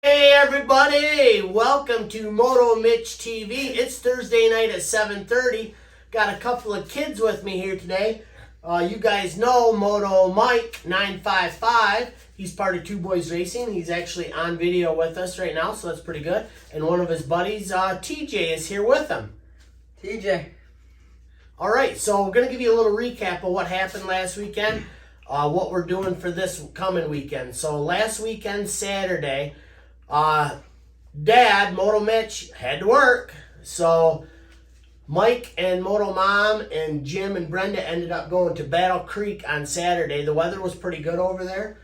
Hey everybody, welcome to Moto Mitch TV. It's Thursday night at 7:30. Got a couple of kids with me here today. You guys know Moto Mike 955. He's part of Two Boys Racing. He's actually on video with us right now, so that's pretty good. And one of his buddies, TJ, is here with him. TJ. All right, so we're going to give you a little recap of what happened last weekend, what we're doing for this coming weekend. So last weekend, Saturday, Dad, Moto Mitch, had to work. So Mike and Moto Mom and Jim and Brenda ended up going to Battle Creek on Saturday. The weather was pretty good over there.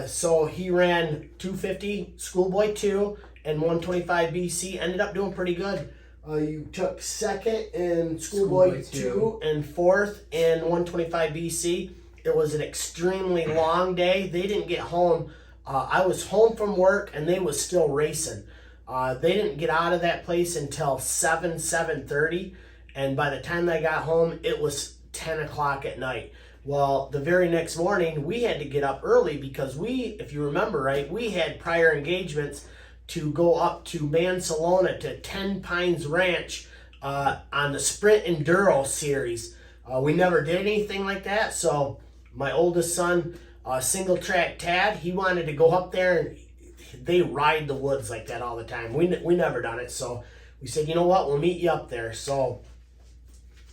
So he ran 250 Schoolboy 2 and 125 BC. Ended up doing pretty good. You took second in Schoolboy 2 and fourth in 125 BC. It was an extremely long day. They didn't get home. I was home from work and they was still racing. They didn't get out of that place until 7:30. And by the time they got home, it was 10 o'clock at night. Well, the very next morning, we had to get up early because if you remember right, we had prior engagements to go up to Mansalona to 10 Pines Ranch on the Sprint Enduro series. We never did anything like that, so my oldest son, single track Tad, he wanted to go up there, and they ride the woods like that all the time. We never done it, so we said, you know what, we'll meet you up there. So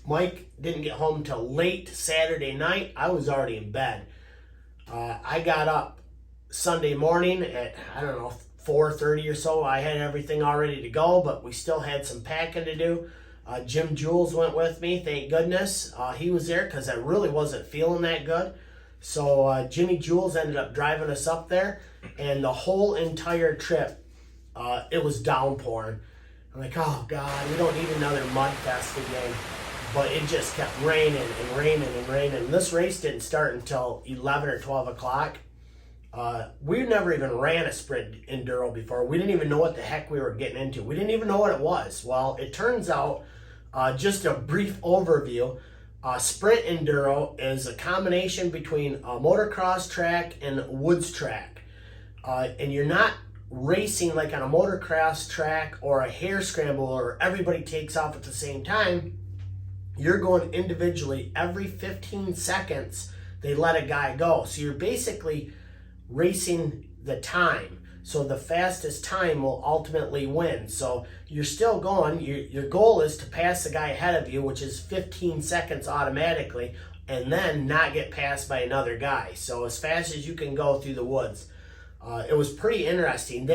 Mike didn't get home till late Saturday night. I was already in bed. I got up Sunday morning at, 4:30 or so. I had everything all ready to go, but we still had some packing to do. Jim Jules went with me, thank goodness. He was there because I really wasn't feeling that good. So Jimmy Jules ended up driving us up there, and the whole entire trip, it was downpouring. I'm like, oh God, we don't need another mud fest again. But it just kept raining and raining and raining. This race didn't start until 11 or 12 o'clock. We never even ran a Sprint Enduro before. We didn't even know what the heck we were getting into. We didn't even know what it was. Well, it turns out, just a brief overview, Sprint Enduro is a combination between a motocross track and a woods track. And you're not racing like on a motocross track or a hare scramble or everybody takes off at the same time. You're going individually. Every 15 seconds, they let a guy go. So you're basically racing the time. So the fastest time will ultimately win. So you're still going. Your goal is to pass the guy ahead of you, which is 15 seconds automatically, and then not get passed by another guy. So as fast as you can go through the woods. It was pretty interesting.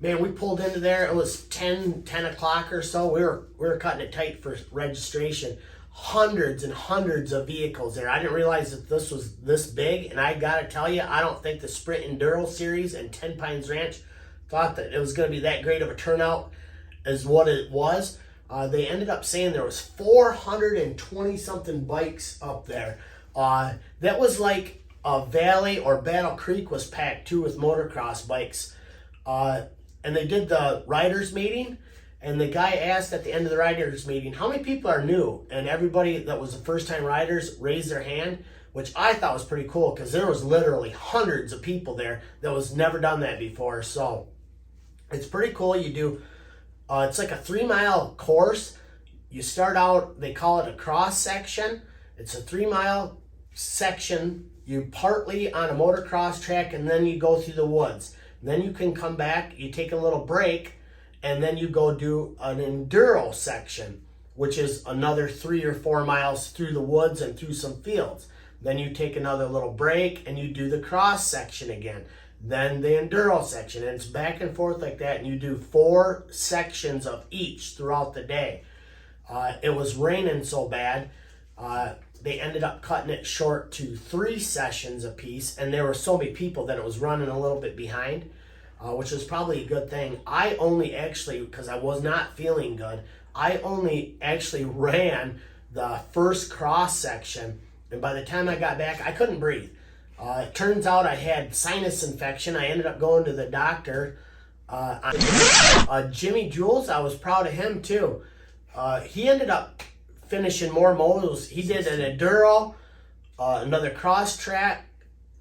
We pulled into there. It was 10 o'clock or so. We were cutting it tight for registration. Hundreds and hundreds of vehicles there. I didn't realize that this was this big, and I gotta tell you, I don't think the Sprint Enduro Series and 10 Pines Ranch thought that it was going to be that great of a turnout as what it was. They ended up saying there was 420 something bikes up there. That was like a Valley or Battle Creek was packed too with motocross bikes. And they did the riders meeting, and the guy asked at the end of the riders meeting, how many people are new? And everybody that was the first time riders raised their hand, which I thought was pretty cool because there was literally hundreds of people there that was never done that before. So it's pretty cool. You do, it's like a 3-mile course. You start out, they call it a cross section. It's a 3-mile section. You partly on a motocross track, and then you go through the woods. And then you can come back, you take a little break, and then you go do an enduro section, which is another 3 or 4 miles through the woods and through some fields. Then you take another little break and you do the cross section again. Then the enduro section, and it's back and forth like that, and you do 4 sections of each throughout the day. It was raining so bad, they ended up cutting it short to 3 sessions apiece, and there were so many people that it was running a little bit behind. Which was probably a good thing. I only actually, because I was not feeling good, I only actually ran the first cross section, and by the time I got back, I couldn't breathe. It turns out I had sinus infection. I ended up going to the doctor. Jimmy Jules, I was proud of him too. He ended up finishing more motos. He did an enduro, another cross track,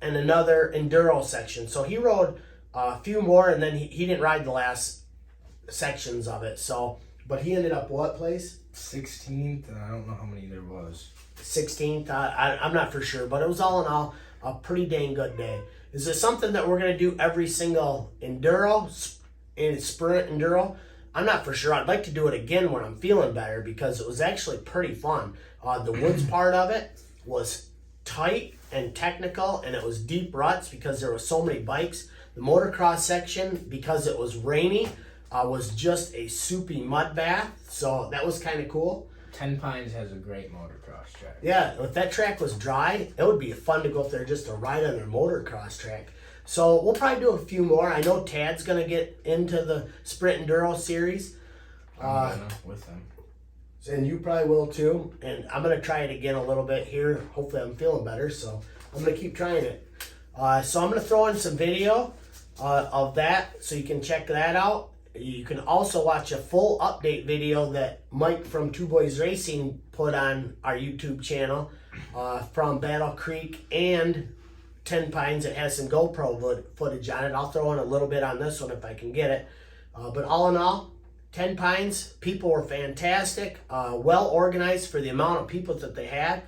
and another enduro section. So he rode a few more, and then he didn't ride the last sections of it. So, but he ended up what place? 16th, and I don't know how many there was. 16th. I'm not for sure, but it was all in all a pretty dang good day. Is it something that we're gonna do every single enduro in Sprint Enduro? I'm not for sure. I'd like to do it again when I'm feeling better because it was actually pretty fun. The woods part of it was tight and technical, and it was deep ruts because there were so many bikes. The motocross section, because it was rainy, was just a soupy mud bath, so that was kind of cool. Ten Pines has a great motocross track. Yeah, if that track was dry, it would be fun to go up there just to ride on their motocross track. So we'll probably do a few more. I know Tad's going to get into the Sprint Enduro series. With him. And you probably will too. And I'm going to try it again a little bit here. Hopefully I'm feeling better, so I'm going to keep trying it. So I'm going to throw in some video of that so you can check that out. You can also watch a full update video that Mike from Two Boys Racing put on our YouTube channel from Battle Creek and 10 Pines. It has some GoPro footage on it. I'll throw in a little bit on this one if I can get it. But all in all, 10 Pines, people were fantastic, well organized for the amount of people that they had.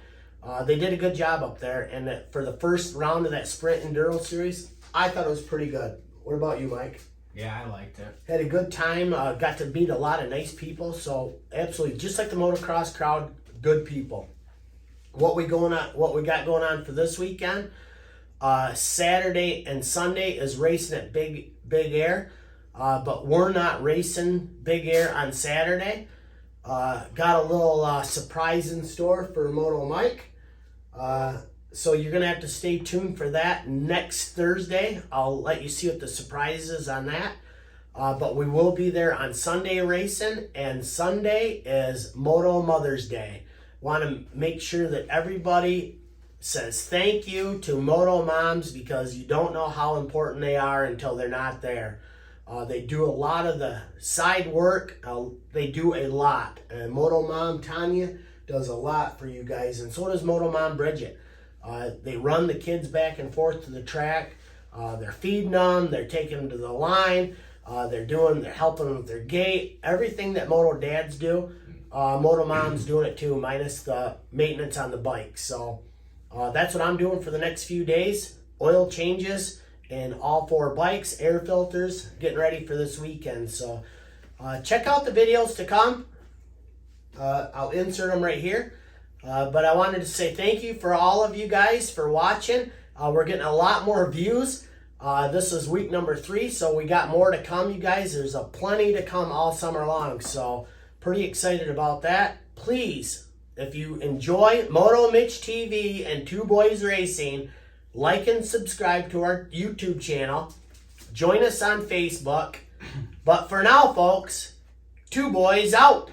They did a good job up there, and for the first round of that Sprint Enduro series, I thought it was pretty good. What about you, Mike? Yeah, I liked it. Had a good time, got to meet a lot of nice people, so absolutely, just like the motocross crowd, good people. What we got going on for this weekend? Saturday and Sunday is racing at Big Air, but we're not racing Big Air on Saturday. Got a little surprise in store for Moto Mike, so you're gonna have to stay tuned for that next Thursday. I'll let you see what the surprise is on that. But we will be there on Sunday racing, and Sunday is Moto Mother's Day. Want to make sure that everybody says thank you to Moto Moms because you don't know how important they are until they're not there. They do a lot of the side work. They do a lot. And Moto Mom Tanya does a lot for you guys, and so does Moto Mom Bridget. They run the kids back and forth to the track. They're feeding them. They're taking them to the line. They're helping them with their gait. Everything that Moto Dads do, Moto Mom's doing it too, minus the maintenance on the bike. So that's what I'm doing for the next few days. Oil changes in all 4 bikes, air filters, getting ready for this weekend. So check out the videos to come. I'll insert them right here. But I wanted to say thank you for all of you guys for watching. We're getting a lot more views. This is week number 3, so we got more to come, you guys. There's a plenty to come all summer long, so pretty excited about that. Please, if you enjoy Moto Mitch TV and Two Boys Racing, like and subscribe to our YouTube channel. Join us on Facebook. But for now, folks, Two Boys out.